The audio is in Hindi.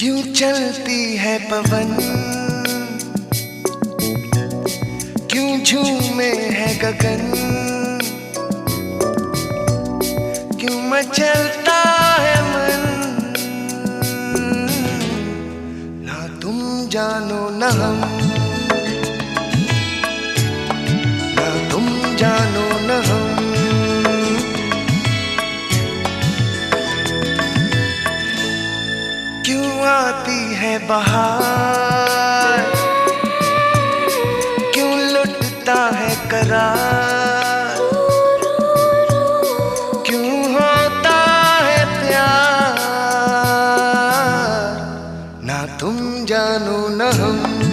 क्यों चलती है पवन, क्यों झूमे है गगन, क्यों मचलता है मन। ना तुम जानो न हम, ना तुम जानो न हम। क्यों आती है बहार, क्यों लुटता है करार, क्यों होता है प्यार। ना तुम जानो न हम।